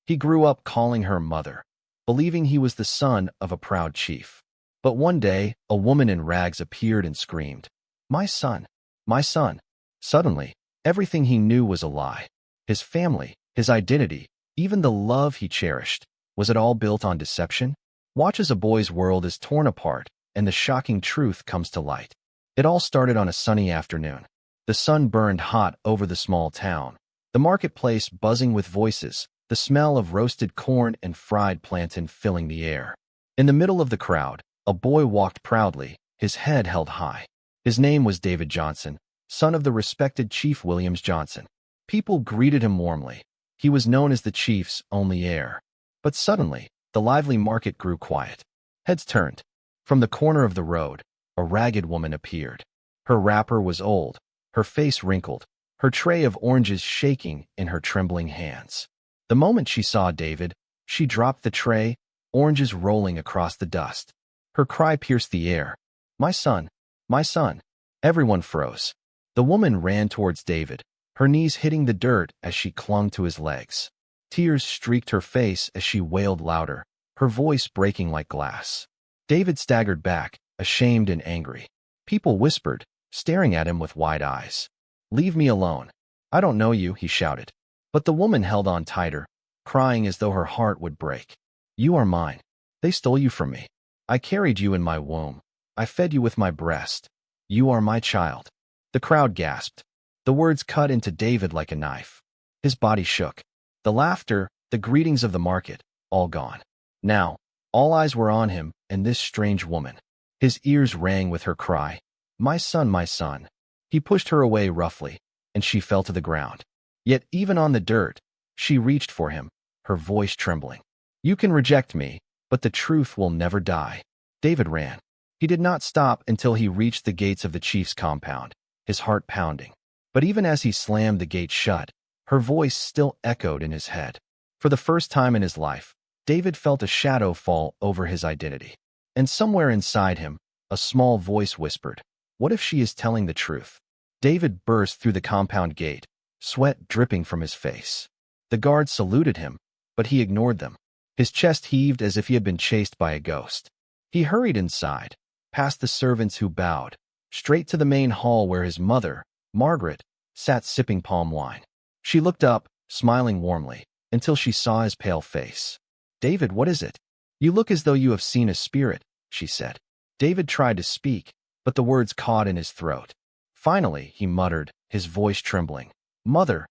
He grew up calling her mother, believing he was the son of a proud chief. But one day, a woman in rags appeared and screamed, "My son! My son!" Suddenly, everything he knew was a lie. His family, his identity, even the love he cherished. Was it all built on deception? Watch as a boy's world is torn apart, and the shocking truth comes to light. It all started on a sunny afternoon. The sun burned hot over the small town, the marketplace buzzing with voices, the smell of roasted corn and fried plantain filling the air. In the middle of the crowd, a boy walked proudly, his head held high. His name was David Johnson, son of the respected Chief Williams Johnson. People greeted him warmly. He was known as the chief's only heir. But suddenly, the lively market grew quiet. Heads turned. From the corner of the road, a ragged woman appeared. Her wrapper was old, her face wrinkled, her tray of oranges shaking in her trembling hands. The moment she saw David, she dropped the tray, oranges rolling across the dust. Her cry pierced the air. "My son! My son!" Everyone froze. The woman ran towards David, her knees hitting the dirt as she clung to his legs. Tears streaked her face as she wailed louder, her voice breaking like glass. David staggered back, ashamed and angry. People whispered, staring at him with wide eyes. "Leave me alone. I don't know you," he shouted. But the woman held on tighter, crying as though her heart would break. "You are mine. They stole you from me. I carried you in my womb. I fed you with my breast. You are my child." The crowd gasped. The words cut into David like a knife. His body shook. The laughter, the greetings of the market, all gone. Now, all eyes were on him and this strange woman. His ears rang with her cry, "My son, my son." He pushed her away roughly, and she fell to the ground. Yet even on the dirt, she reached for him, her voice trembling. "You can reject me, but the truth will never die." David ran. He did not stop until he reached the gates of the chief's compound, his heart pounding. But even as he slammed the gate shut, her voice still echoed in his head. For the first time in his life, David felt a shadow fall over his identity. And somewhere inside him, a small voice whispered, "What if she is telling the truth?" David burst through the compound gate, sweat dripping from his face. The guards saluted him, but he ignored them. His chest heaved as if he had been chased by a ghost. He hurried inside, past the servants who bowed, straight to the main hall where his mother, Margaret, sat sipping palm wine. She looked up, smiling warmly, until she saw his pale face. "David, what is it? You look as though you have seen a spirit," she said. David tried to speak, but the words caught in his throat. Finally, he muttered, his voice trembling, "Mother,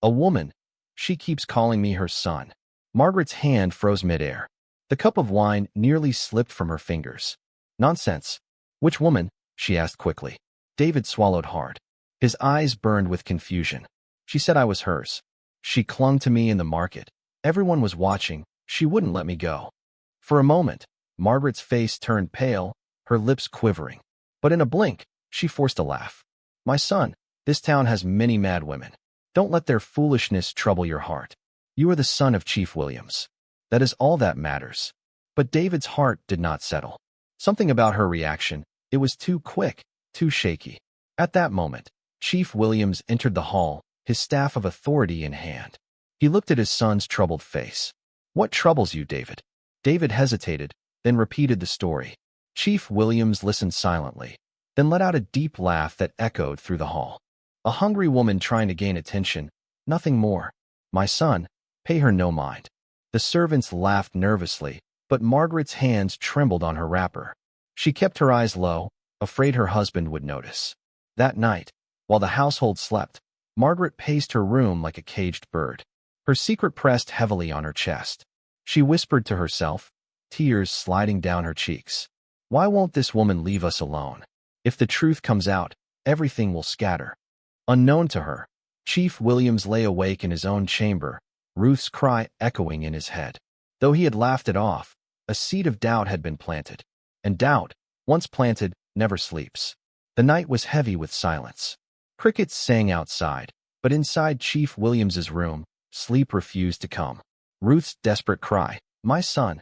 a woman. She keeps calling me her son." Margaret's hand froze midair. The cup of wine nearly slipped from her fingers. "Nonsense. Which woman?" she asked quickly. David swallowed hard. His eyes burned with confusion. "She said I was hers. She clung to me in the market. Everyone was watching. She wouldn't let me go." For a moment, Margaret's face turned pale, her lips quivering. But in a blink, she forced a laugh. "My son, this town has many mad women. Don't let their foolishness trouble your heart. You are the son of Chief Williams. That is all that matters." But David's heart did not settle. Something about her reaction, it was too quick, too shaky. At that moment, Chief Williams entered the hall, his staff of authority in hand. He looked at his son's troubled face. "What troubles you, David?" David hesitated, then repeated the story. Chief Williams listened silently, then let out a deep laugh that echoed through the hall. "A hungry woman trying to gain attention, nothing more. My son, pay her no mind." The servants laughed nervously, but Margaret's hands trembled on her wrapper. She kept her eyes low, afraid her husband would notice. That night, while the household slept, Margaret paced her room like a caged bird. Her secret pressed heavily on her chest. She whispered to herself, tears sliding down her cheeks. "Why won't this woman leave us alone? If the truth comes out, everything will scatter." Unknown to her, Chief Williams lay awake in his own chamber, Ruth's cry echoing in his head. Though he had laughed it off, a seed of doubt had been planted. And doubt, once planted, never sleeps. The night was heavy with silence. Crickets sang outside, but inside Chief Williams's room, sleep refused to come. Ruth's desperate cry, my son,"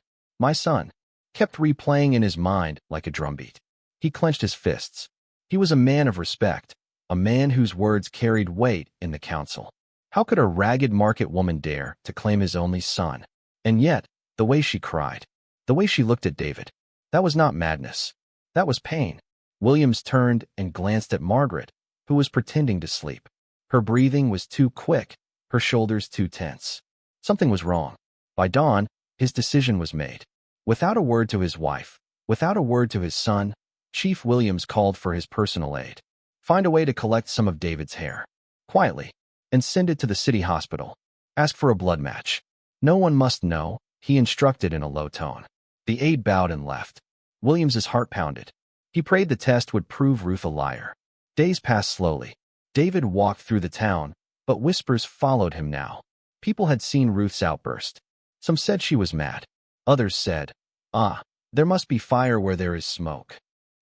kept replaying in his mind like a drumbeat. He clenched his fists. He was a man of respect, a man whose words carried weight in the council. How could a ragged market woman dare to claim his only son? And yet, the way she cried, the way she looked at David, that was not madness. That was pain. Williams turned and glanced at Margaret, who was pretending to sleep. Her breathing was too quick, her shoulders too tense. Something was wrong. By dawn, his decision was made. Without a word to his wife, without a word to his son, Chief Williams called for his personal aid. Find a way to collect some of David's hair, quietly, and send it to the city hospital. Ask for a blood match. No one must know, he instructed in a low tone. The aide bowed and left. Williams's heart pounded. He prayed the test would prove Ruth a liar. Days passed slowly. David walked through the town, but whispers followed him now. People had seen Ruth's outburst. Some said she was mad. Others said, there must be fire where there is smoke.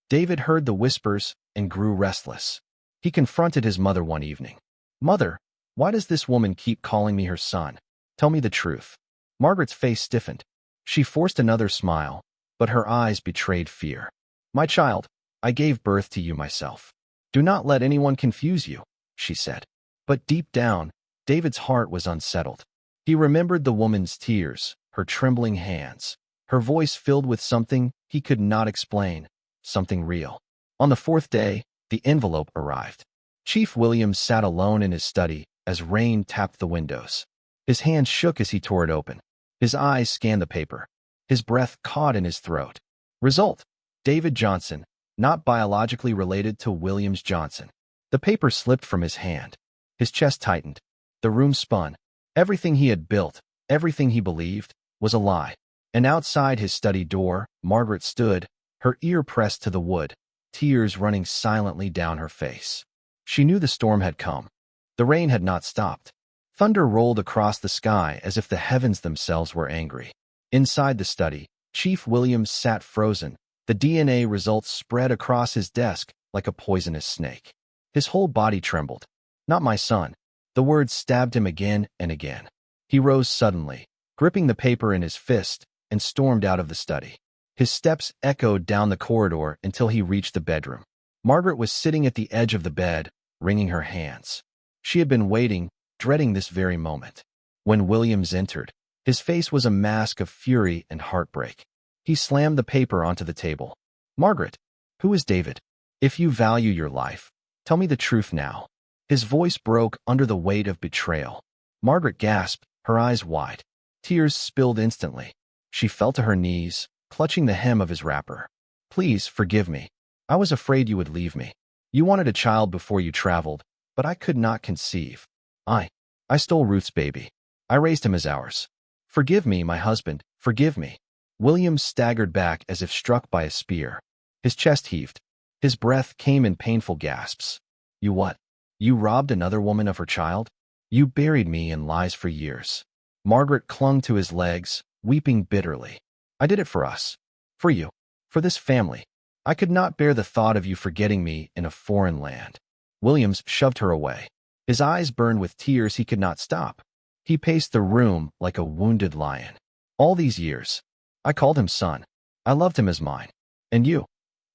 David heard the whispers and grew restless. He confronted his mother one evening. Mother, why does this woman keep calling me her son? Tell me the truth. Margaret's face stiffened. She forced another smile, but her eyes betrayed fear. My child, I gave birth to you myself. Do not let anyone confuse you, she said. But deep down, David's heart was unsettled. He remembered the woman's tears, her trembling hands, her voice filled with something he could not explain, something real. On the fourth day, the envelope arrived. Chief Williams sat alone in his study as rain tapped the windows. His hands shook as he tore it open. His eyes scanned the paper. His breath caught in his throat. Result: David Johnson, not biologically related to Williams Johnson. The paper slipped from his hand. His chest tightened. The room spun. Everything he had built, everything he believed, was a lie. And outside his study door, Margaret stood, her ear pressed to the wood, tears running silently down her face. She knew the storm had come. The rain had not stopped. Thunder rolled across the sky as if the heavens themselves were angry. Inside the study, Chief Williams sat frozen. The DNA results spread across his desk like a poisonous snake. His whole body trembled. Not my son. The words stabbed him again and again. He rose suddenly, gripping the paper in his fist, and stormed out of the study. His steps echoed down the corridor until he reached the bedroom. Margaret was sitting at the edge of the bed, wringing her hands. She had been waiting, dreading this very moment. When Williams entered, his face was a mask of fury and heartbreak. He slammed the paper onto the table. Margaret, who is David? If you value your life, tell me the truth now. His voice broke under the weight of betrayal. Margaret gasped, her eyes wide. Tears spilled instantly. She fell to her knees, clutching the hem of his wrapper. Please forgive me. I was afraid you would leave me. You wanted a child before you traveled, but I could not conceive. I stole Ruth's baby. I raised him as ours. Forgive me, my husband, forgive me. Williams staggered back as if struck by a spear. His chest heaved. His breath came in painful gasps. You what? You robbed another woman of her child? You buried me in lies for years. Margaret clung to his legs, weeping bitterly. I did it for us. For you. For this family. I could not bear the thought of you forgetting me in a foreign land. Williams shoved her away. His eyes burned with tears he could not stop. He paced the room like a wounded lion. All these years, I called him son. I loved him as mine. And you?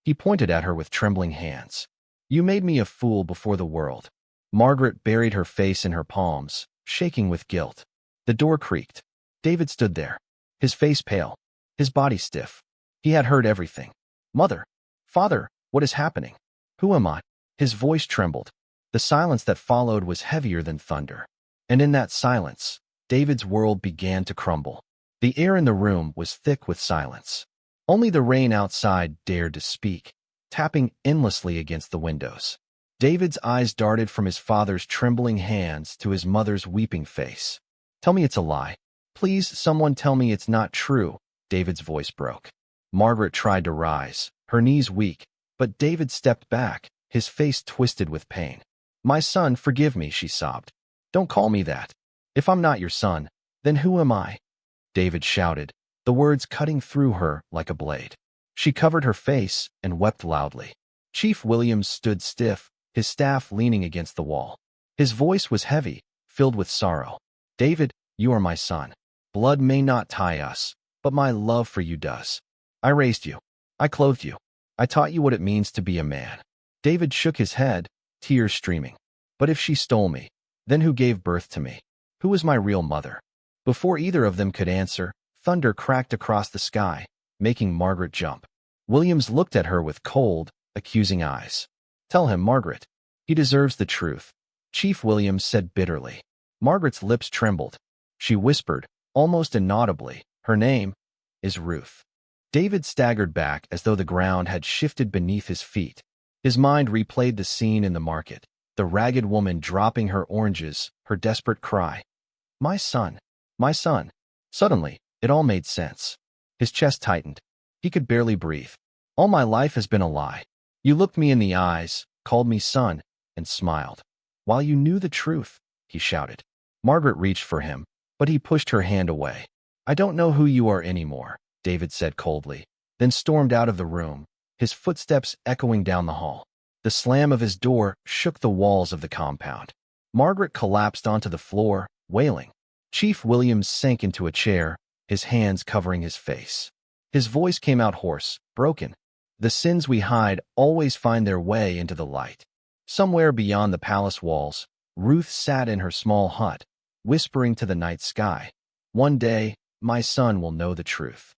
He pointed at her with trembling hands. You made me a fool before the world. Margaret buried her face in her palms, shaking with guilt. The door creaked. David stood there, his face pale, his body stiff. He had heard everything. Mother, father, what is happening? Who am I? His voice trembled. The silence that followed was heavier than thunder. And in that silence, David's world began to crumble. The air in the room was thick with silence. Only the rain outside dared to speak, tapping endlessly against the windows. David's eyes darted from his father's trembling hands to his mother's weeping face. Tell me it's a lie. Please, someone tell me it's not true. David's voice broke. Margaret tried to rise, her knees weak, but David stepped back, his face twisted with pain. My son, forgive me, she sobbed. Don't call me that. If I'm not your son, then who am I? David shouted, the words cutting through her like a blade. She covered her face and wept loudly. Chief Williams stood stiff, his staff leaning against the wall. His voice was heavy, filled with sorrow. David, you are my son. Blood may not tie us, but my love for you does. I raised you. I clothed you. I taught you what it means to be a man. David shook his head, tears streaming. But if she stole me, Then who gave birth to me? Who was my real mother? Before either of them could answer, thunder cracked across the sky, making Margaret jump. Williams looked at her with cold, accusing eyes. Tell him, Margaret. He deserves the truth, Chief Williams said bitterly. Margaret's lips trembled. She whispered, almost inaudibly, her name is Ruth. David staggered back as though the ground had shifted beneath his feet. His mind replayed the scene in the market, the ragged woman dropping her oranges, her desperate cry. My son, my son. Suddenly, it all made sense. His chest tightened. He could barely breathe. All my life has been a lie. You looked me in the eyes, called me son, and smiled. While you knew the truth, he shouted. Margaret reached for him, but he pushed her hand away. I don't know who you are anymore, David said coldly, then stormed out of the room, his footsteps echoing down the hall. The slam of his door shook the walls of the compound. Margaret collapsed onto the floor, wailing. Chief Williams sank into a chair, his hands covering his face. His voice came out hoarse, broken. The sins we hide always find their way into the light. Somewhere beyond the palace walls, Ruth sat in her small hut, whispering to the night sky. One day, my son will know the truth.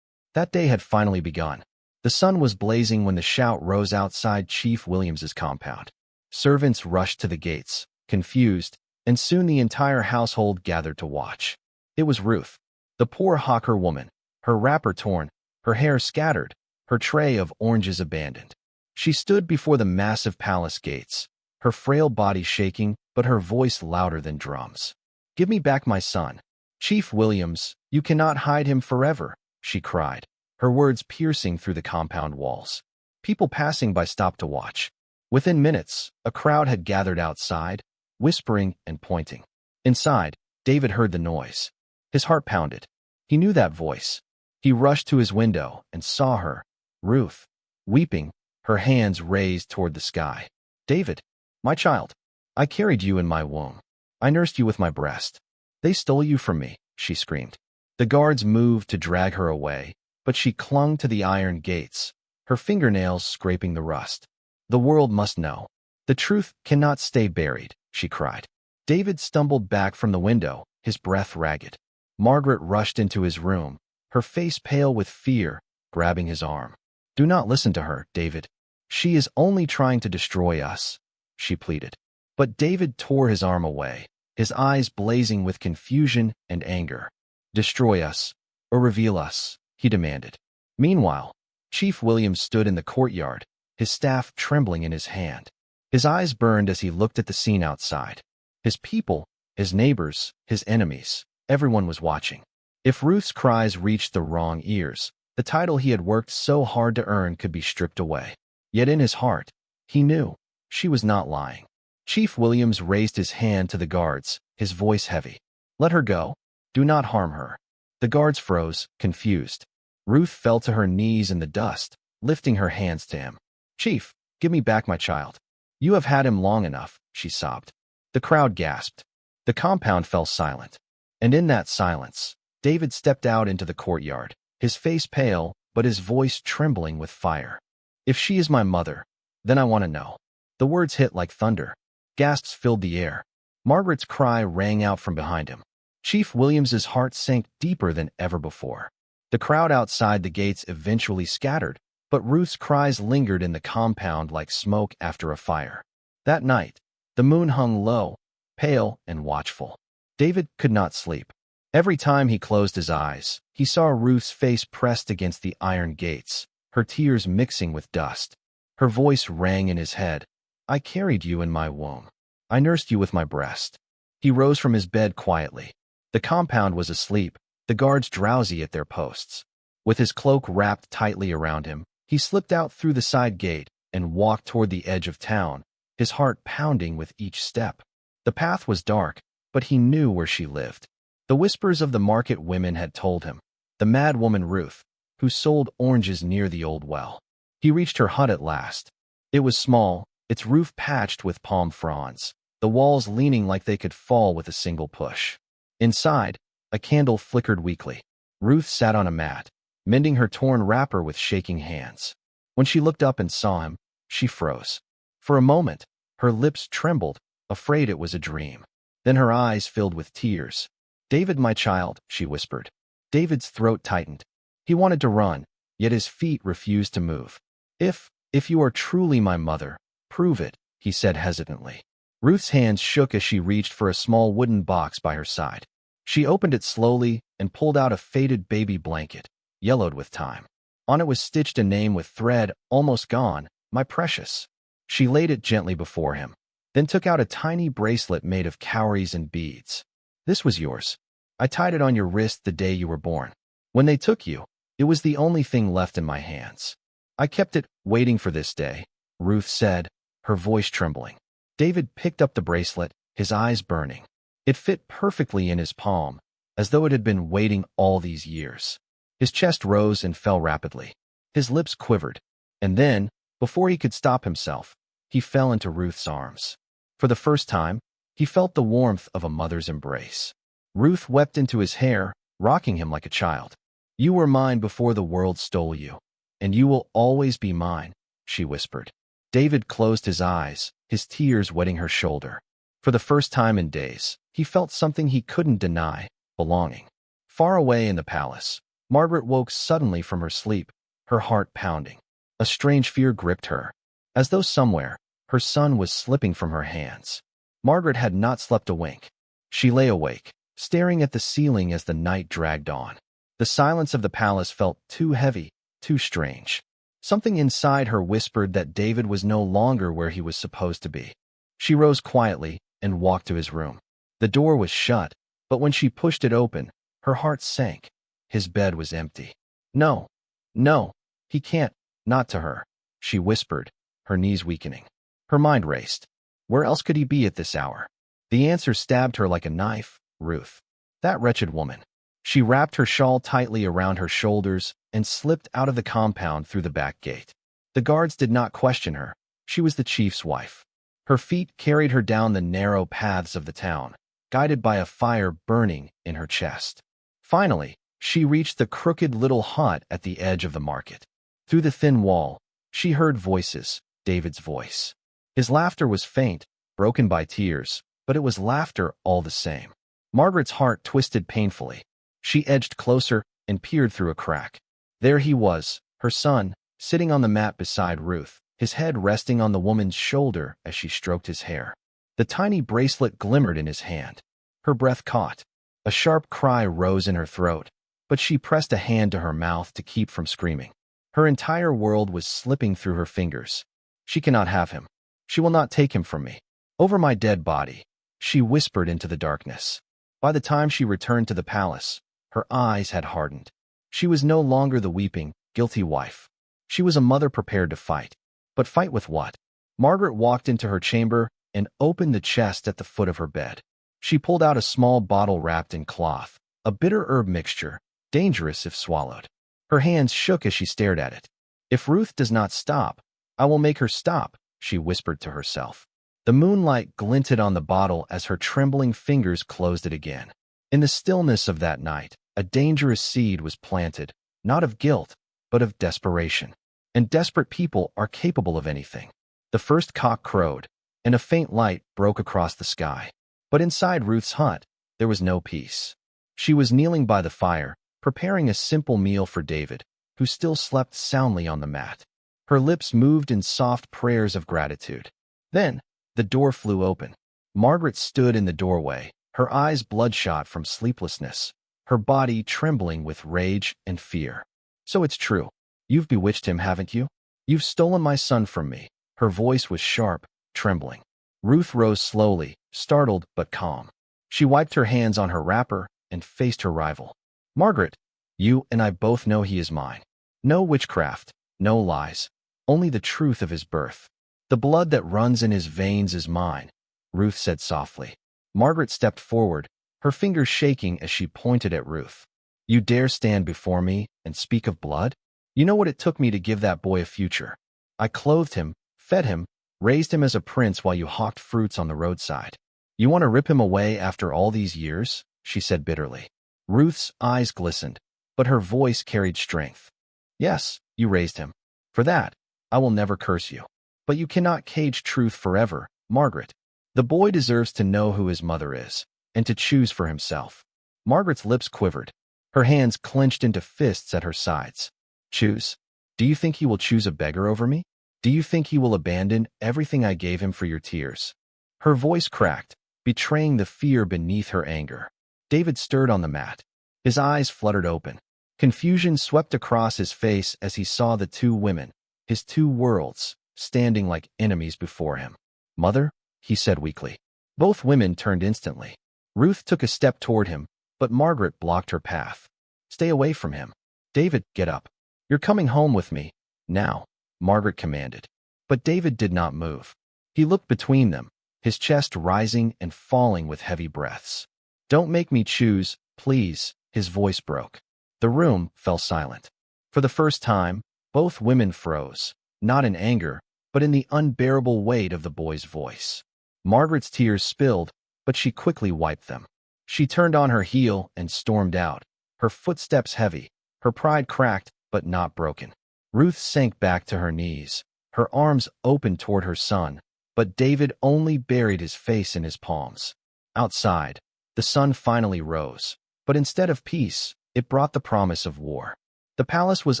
That day had finally begun. The sun was blazing when the shout rose outside Chief Williams's compound. Servants rushed to the gates, confused, and soon the entire household gathered to watch. It was Ruth, the poor hawker woman, her wrapper torn, her hair scattered, her tray of oranges abandoned. She stood before the massive palace gates, her frail body shaking, but her voice louder than drums. Give me back my son. Chief Williams, you cannot hide him forever, she cried, her words piercing through the compound walls. People passing by stopped to watch. Within minutes, a crowd had gathered outside, whispering and pointing. Inside, David heard the noise. His heart pounded. He knew that voice. He rushed to his window and saw her, Ruth, weeping, her hands raised toward the sky. David, my child, I carried you in my womb. I nursed you with my breast. They stole you from me, she screamed. The guards moved to drag her away, but she clung to the iron gates, her fingernails scraping the rust. The world must know. The truth cannot stay buried, she cried. David stumbled back from the window, his breath ragged. Margaret rushed into his room, her face pale with fear, grabbing his arm. Do not listen to her, David. She is only trying to destroy us, she pleaded. But David tore his arm away, his eyes blazing with confusion and anger. Destroy us, or reveal us, he demanded. Meanwhile, Chief Williams stood in the courtyard, his staff trembling in his hand. His eyes burned as he looked at the scene outside. His people, his neighbors, his enemies, everyone was watching. If Ruth's cries reached the wrong ears, the title he had worked so hard to earn could be stripped away. Yet in his heart, he knew she was not lying. Chief Williams raised his hand to the guards, his voice heavy. Let her go. Do not harm her. The guards froze, confused. Ruth fell to her knees in the dust, lifting her hands to him. Chief, give me back my child. You have had him long enough, she sobbed. The crowd gasped. The compound fell silent. And in that silence, David stepped out into the courtyard, his face pale, but his voice trembling with fire. If she is my mother, then I want to know. The words hit like thunder. Gasps filled the air. Margaret's cry rang out from behind him. Chief Williams's heart sank deeper than ever before. The crowd outside the gates eventually scattered, but Ruth's cries lingered in the compound like smoke after a fire. That night, the moon hung low, pale and watchful. David could not sleep. Every time he closed his eyes, he saw Ruth's face pressed against the iron gates, her tears mixing with dust. Her voice rang in his head. I carried you in my womb. I nursed you with my breast. He rose from his bed quietly. The compound was asleep, the guards drowsy at their posts. With his cloak wrapped tightly around him, he slipped out through the side gate and walked toward the edge of town, his heart pounding with each step. The path was dark, but he knew where she lived. The whispers of the market women had told him. The mad woman Ruth, who sold oranges near the old well. He reached her hut at last. It was small, its roof patched with palm fronds, the walls leaning like they could fall with a single push. Inside, a candle flickered weakly. Ruth sat on a mat, mending her torn wrapper with shaking hands. When she looked up and saw him, she froze. For a moment, her lips trembled, afraid it was a dream. Then her eyes filled with tears. "David, my child," she whispered. David's throat tightened. He wanted to run, yet his feet refused to move. If you are truly my mother, prove it," he said hesitantly. Ruth's hands shook as she reached for a small wooden box by her side. She opened it slowly and pulled out a faded baby blanket, yellowed with time. On it was stitched a name with thread almost gone, "My precious." She laid it gently before him, then took out a tiny bracelet made of cowries and beads. "This was yours. I tied it on your wrist the day you were born. When they took you, it was the only thing left in my hands. I kept it, waiting for this day," Ruth said, her voice trembling. David picked up the bracelet, his eyes burning. It fit perfectly in his palm, as though it had been waiting all these years. His chest rose and fell rapidly. His lips quivered, and then, before he could stop himself, he fell into Ruth's arms. For the first time, he felt the warmth of a mother's embrace. Ruth wept into his hair, rocking him like a child. "You were mine before the world stole you, and you will always be mine," she whispered. David closed his eyes, his tears wetting her shoulder. For the first time in days, he felt something he couldn't deny, belonging. Far away in the palace, Margaret woke suddenly from her sleep, her heart pounding. A strange fear gripped her, as though somewhere, her son was slipping from her hands. Margaret had not slept a wink. She lay awake, staring at the ceiling as the night dragged on. The silence of the palace felt too heavy, too strange. Something inside her whispered that David was no longer where he was supposed to be. She rose quietly and walked to his room. The door was shut, but when she pushed it open, her heart sank. His bed was empty. "No, no, he can't," not to her, she whispered, her knees weakening. Her mind raced. Where else could he be at this hour? The answer stabbed her like a knife: Ruth. That wretched woman. She wrapped her shawl tightly around her shoulders and slipped out of the compound through the back gate. The guards did not question her. She was the chief's wife. Her feet carried her down the narrow paths of the town, guided by a fire burning in her chest. Finally, she reached the crooked little hut at the edge of the market. Through the thin wall, she heard voices, David's voice. His laughter was faint, broken by tears, but it was laughter all the same. Margaret's heart twisted painfully. She edged closer and peered through a crack. There he was, her son, sitting on the mat beside Ruth, his head resting on the woman's shoulder as she stroked his hair. The tiny bracelet glimmered in his hand. Her breath caught. A sharp cry rose in her throat, but she pressed a hand to her mouth to keep from screaming. Her entire world was slipping through her fingers. "She cannot have him. She will not take him from me. Over my dead body," she whispered into the darkness. By the time she returned to the palace, her eyes had hardened. She was no longer the weeping, guilty wife. She was a mother prepared to fight. But fight with what? Margaret walked into her chamber and opened the chest at the foot of her bed. She pulled out a small bottle wrapped in cloth, a bitter herb mixture, dangerous if swallowed. Her hands shook as she stared at it. "If Ruth does not stop, I will make her stop," she whispered to herself. The moonlight glinted on the bottle as her trembling fingers closed it again. In the stillness of that night, a dangerous seed was planted, not of guilt, but of desperation. And desperate people are capable of anything. The first cock crowed, and a faint light broke across the sky. But inside Ruth's hut, there was no peace. She was kneeling by the fire, preparing a simple meal for David, who still slept soundly on the mat. Her lips moved in soft prayers of gratitude. Then, the door flew open. Margaret stood in the doorway, her eyes bloodshot from sleeplessness, her body trembling with rage and fear. "So it's true. You've bewitched him, haven't you? You've stolen my son from me." Her voice was sharp, trembling. Ruth rose slowly, startled but calm. She wiped her hands on her wrapper and faced her rival. "Margaret, you and I both know he is mine. No witchcraft, no lies, only the truth of his birth. The blood that runs in his veins is mine," Ruth said softly. Margaret stepped forward, her fingers shaking as she pointed at Ruth. "You dare stand before me and speak of blood? You know what it took me to give that boy a future. I clothed him, fed him, raised him as a prince while you hawked fruits on the roadside. You want to rip him away after all these years?" she said bitterly. Ruth's eyes glistened, but her voice carried strength. "Yes, you raised him. For that, I will never curse you. But you cannot cage truth forever, Margaret. The boy deserves to know who his mother is, and to choose for himself. Margaret's lips quivered. Her hands clenched into fists at her sides. Choose? Do you think he will choose a beggar over me? Do you think he will abandon everything I gave him for your tears? Her voice cracked, betraying the fear beneath her anger. David stirred on the mat. His eyes fluttered open. Confusion swept across his face as he saw the two women, his two worlds, standing like enemies before him. Mother? He said weakly. Both women turned instantly. Ruth took a step toward him, but Margaret blocked her path. Stay away from him. David, get up. You're coming home with me. Now, Margaret commanded. But David did not move. He looked between them, his chest rising and falling with heavy breaths. Don't make me choose, please, his voice broke. The room fell silent. For the first time, both women froze, not in anger, but in the unbearable weight of the boy's voice. Margaret's tears spilled, but she quickly wiped them. She turned on her heel and stormed out, her footsteps heavy, her pride cracked but not broken. Ruth sank back to her knees, her arms open toward her son, but David only buried his face in his palms. Outside, the sun finally rose, but instead of peace, it brought the promise of war. The palace was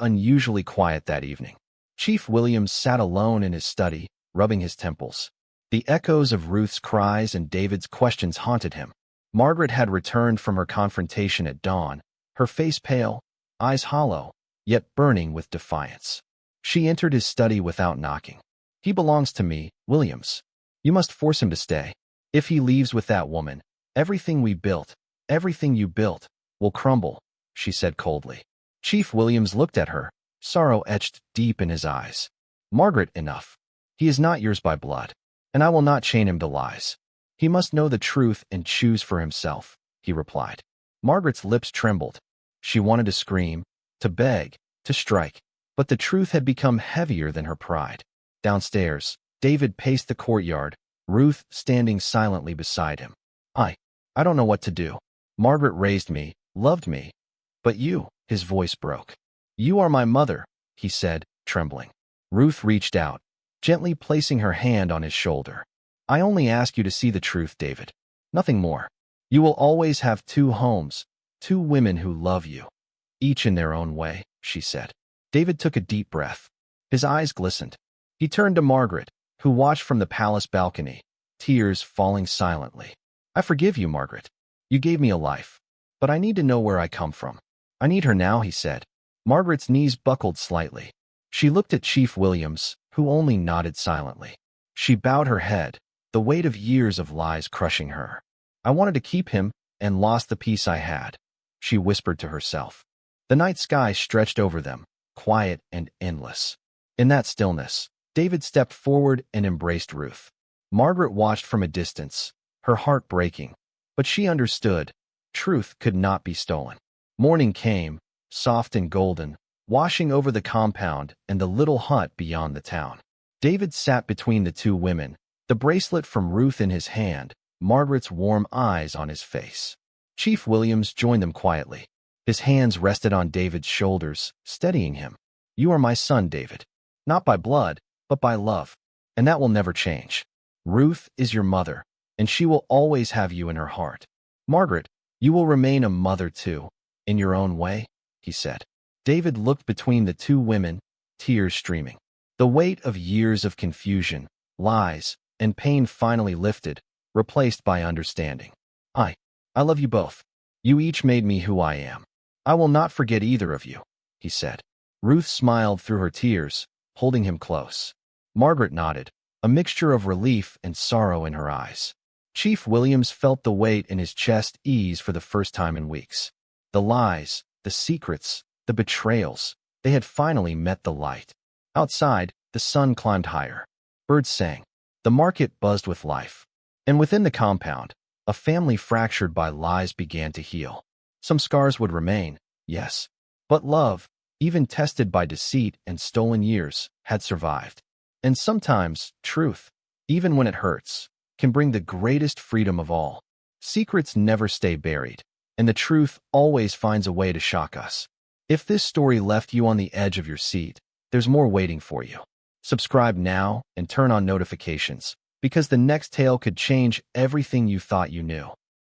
unusually quiet that evening. Chief Williams sat alone in his study, rubbing his temples. The echoes of Ruth's cries and David's questions haunted him. Margaret had returned from her confrontation at dawn, her face pale, eyes hollow, yet burning with defiance. She entered his study without knocking. He belongs to me, Williams. You must force him to stay. If he leaves with that woman, everything we built, everything you built, will crumble, she said coldly. Chief Williams looked at her, sorrow etched deep in his eyes. Margaret, enough. He is not yours by blood, and I will not chain him to lies. He must know the truth and choose for himself, he replied. Margaret's lips trembled. She wanted to scream, to beg, to strike, but the truth had become heavier than her pride. Downstairs, David paced the courtyard, Ruth standing silently beside him. I don't know what to do. Margaret raised me, loved me. But you, his voice broke. You are my mother, he said, trembling. Ruth reached out, gently placing her hand on his shoulder. I only ask you to see the truth, David. Nothing more. You will always have two homes, two women who love you. Each in their own way, she said. David took a deep breath. His eyes glistened. He turned to Margaret, who watched from the palace balcony, tears falling silently. I forgive you, Margaret. You gave me a life. But I need to know where I come from. I need her now, he said. Margaret's knees buckled slightly. She looked at Chief Williams, who only nodded silently. She bowed her head, the weight of years of lies crushing her. I wanted to keep him and lost the peace I had, she whispered to herself. The night sky stretched over them, quiet and endless. In that stillness, David stepped forward and embraced Ruth. Margaret watched from a distance, her heart breaking. But she understood. Truth could not be stolen. Morning came, soft and golden, washing over the compound and the little hut beyond the town. David sat between the two women, the bracelet from Ruth in his hand, Margaret's warm eyes on his face. Chief Williams joined them quietly. His hands rested on David's shoulders, steadying him. You are my son, David. Not by blood, but by love. And that will never change. Ruth is your mother, and she will always have you in her heart. Margaret, you will remain a mother too, in your own way, he said. David looked between the two women, tears streaming. The weight of years of confusion, lies, and pain finally lifted, replaced by understanding. I love you both. You each made me who I am. I will not forget either of you, he said. Ruth smiled through her tears, holding him close. Margaret nodded, a mixture of relief and sorrow in her eyes. Chief Williams felt the weight in his chest ease for the first time in weeks. The lies, the secrets, the betrayals, they had finally met the light. Outside, the sun climbed higher. Birds sang. The market buzzed with life. And within the compound, a family fractured by lies began to heal. Some scars would remain, yes. But love, even tested by deceit and stolen years, had survived. And sometimes, truth, even when it hurts, can bring the greatest freedom of all. Secrets never stay buried, and the truth always finds a way to shock us. If this story left you on the edge of your seat, there's more waiting for you. Subscribe now and turn on notifications, because the next tale could change everything you thought you knew.